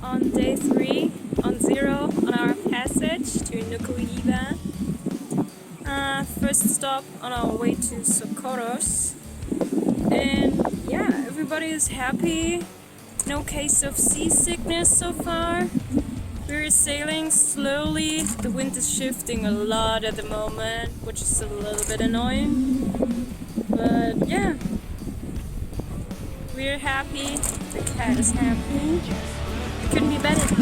on day 3 on Zero on our passage to Nuku'hiva. First stop on our way to Socorro. And yeah, everybody is happy. No case of seasickness so far. We're sailing slowly. The wind is shifting a lot at the moment, which is a little bit annoying. But yeah, we're happy. The cat is happy. It couldn't be better.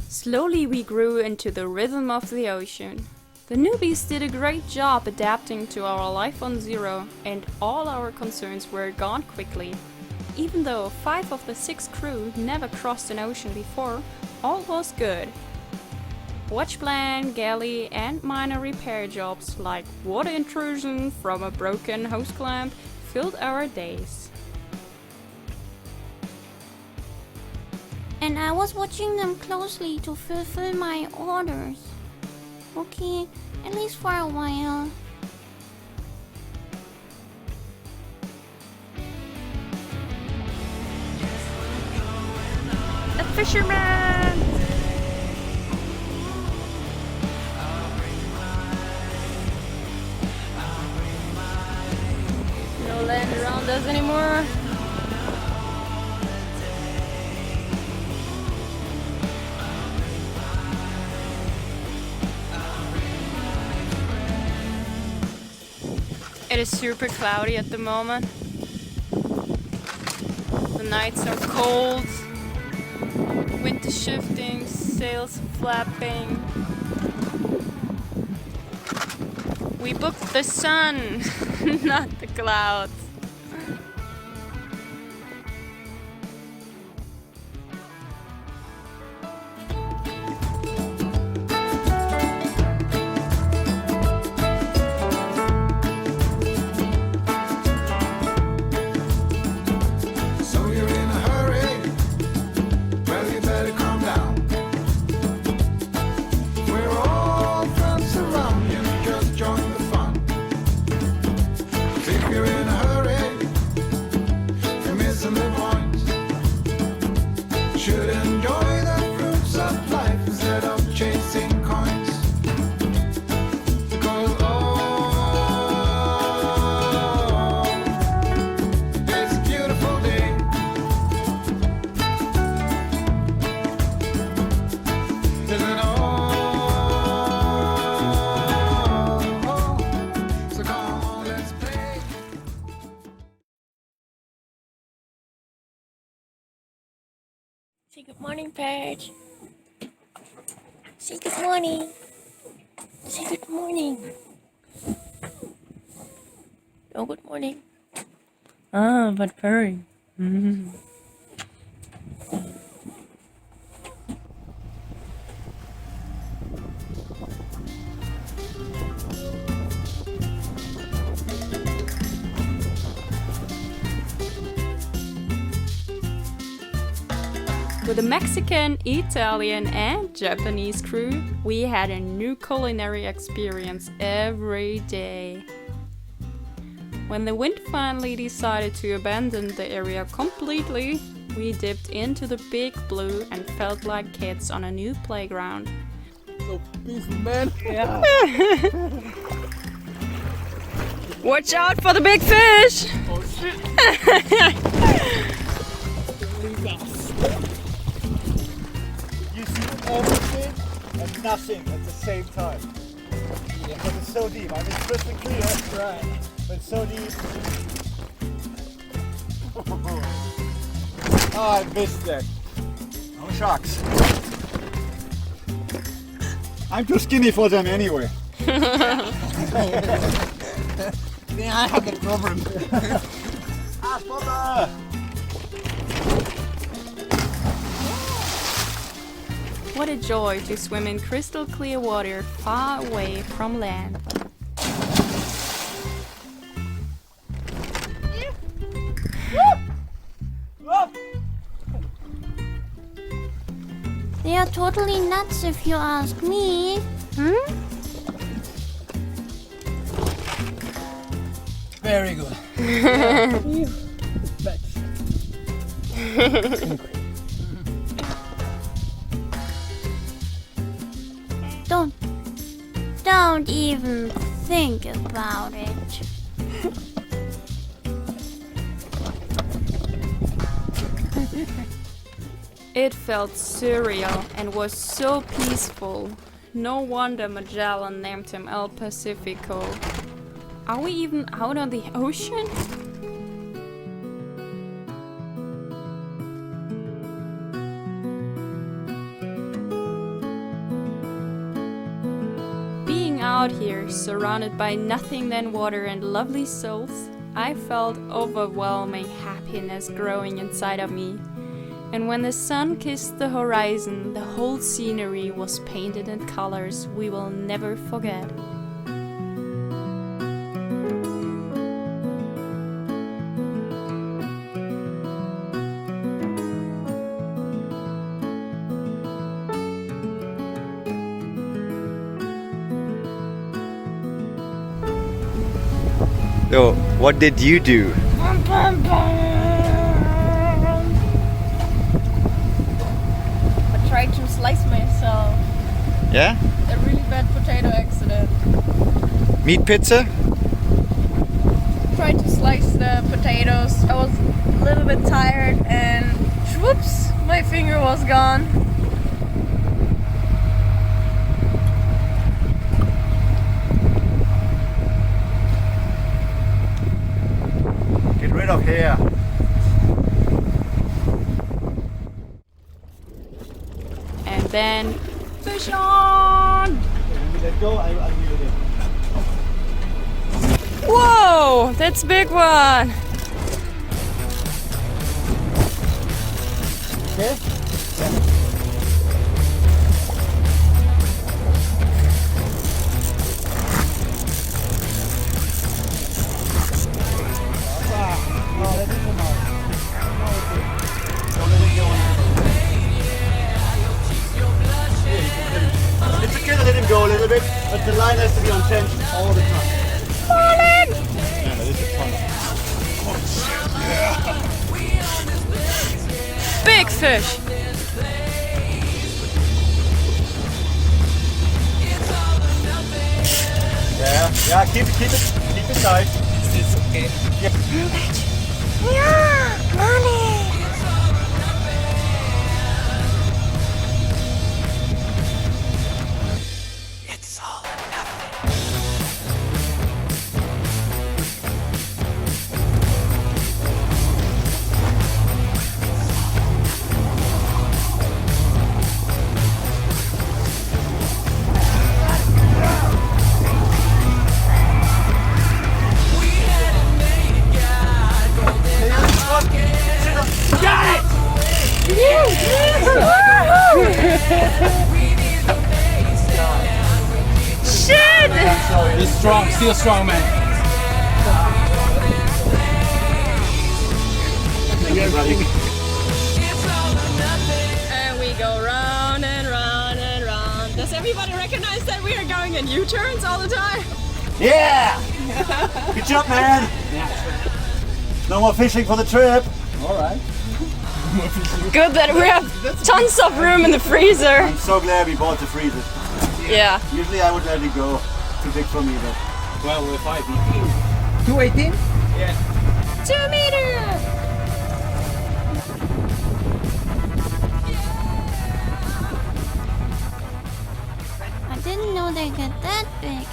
Slowly we grew into the rhythm of the ocean. The newbies did a great job adapting to our life on Zero, and all our concerns were gone quickly. Even though 5 of the 6 crew never crossed an ocean before, all was good. Watch plan, galley and minor repair jobs like water intrusion from a broken hose clamp filled our days. And I was watching them closely to fulfill my orders. Okay, at least for a while. A fisherman! No land around us anymore. It is super cloudy at the moment. The nights are cold. Wind is shifting, sails flapping. We booked the sun, not the clouds. Say good morning, Paige. Say good morning. Say good morning. Oh, good morning. Ah, but purring. With a Mexican, Italian and Japanese crew, we had a new culinary experience every day. When the wind finally decided to abandon the area completely, we dipped into the big blue and felt like kids on a new playground. So peaceful, man. Yeah. Watch out for the big fish! Oh shit. You see everything and nothing at the same time. Yeah. Because it's so deep. I mean, it's crystal clear. Right. But it's so deep. Oh, I missed that. No sharks. I'm too skinny for them anyway. Yeah, I have a problem. Ah, Spotter! What a joy to swim in crystal clear water far away from land. They are totally nuts if you ask me. Very good. Don't even think about it. It felt surreal and was so peaceful. No wonder Magellan named him El Pacifico. Are we even out on the ocean? Being out here, surrounded by nothing than water and lovely souls, I felt overwhelming happiness growing inside of me. And when the sun kissed the horizon, the whole scenery was painted in colors we will never forget. So, what did you do? I tried to slice myself. Yeah? A really bad potato accident. Meat pizza? Tried to slice the potatoes. I was a little bit tired and whoops, my finger was gone. Get rid of hair. And then, fish on! Let go, I'll reel it in. Whoa, that's a big one! Okay? It's okay to let him go a little bit, but the line has to be on tension all the time. Yeah, that is a ton of. Big fish! Yeah, keep it tight. It's okay. Yeah, money. Shit! He's strong, still strong, man. And we go round and round and round. Does everybody recognize that we are going in U-turns all the time? Yeah! Good job, man! No more fishing for the trip. Alright. Good that we have tons of room in the freezer. I'm so glad we bought the freezer. Yeah. Usually I would let it go. Too big for me, but... Well, we're 518. 218? Yeah. 2 meters! I didn't know they get that big.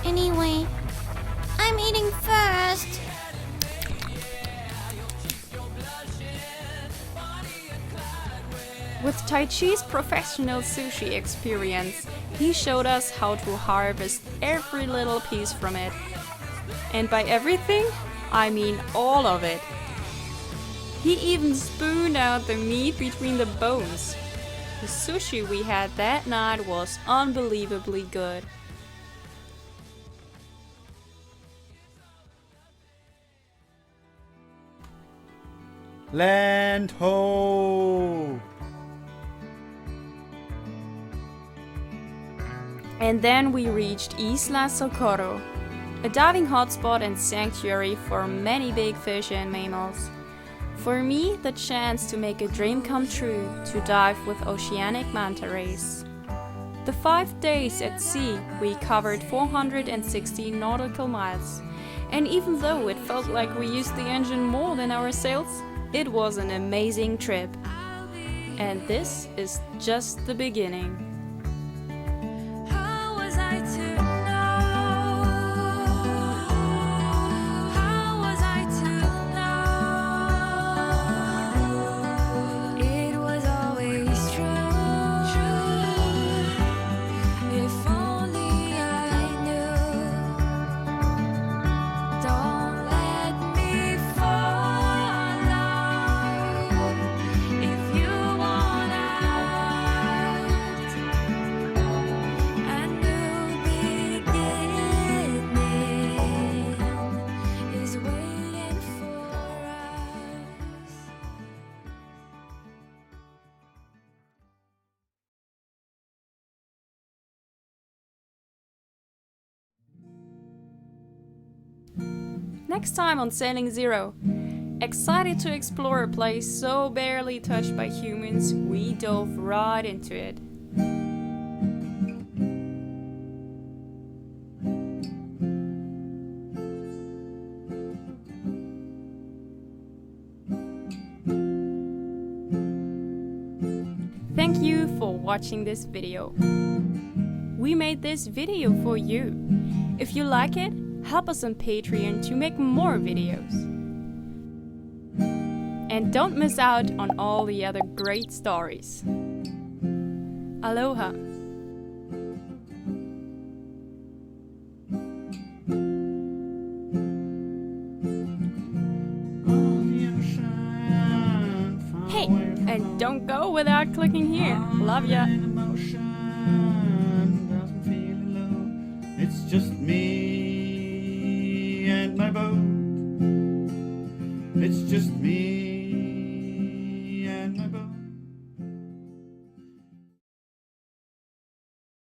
Anyway, I'm eating first. With Tai Chi's professional sushi experience, he showed us how to harvest every little piece from it. And by everything, I mean all of it. He even spooned out the meat between the bones. The sushi we had that night was unbelievably good. Land ho! And then we reached Isla Socorro, a diving hotspot and sanctuary for many big fish and mammals. For me, the chance to make a dream come true to dive with oceanic manta rays. The 5 days at sea, we covered 460 nautical miles. And even though it felt like we used the engine more than our sails, it was an amazing trip. And this is just the beginning. How was I to know? How was I to know? It was always true. If only I knew. Don't let me follow. If you want out, a new beginning is waiting for us. Next time on Sailing Zero, excited to explore a place so barely touched by humans, we dove right into it. Thank you for watching this video. We made this video for you. If you like it, help us on Patreon to make more videos. And don't miss out on all the other great stories. Aloha. Hey, and don't go without clicking here. Love ya. It's just me and my boat. It's just me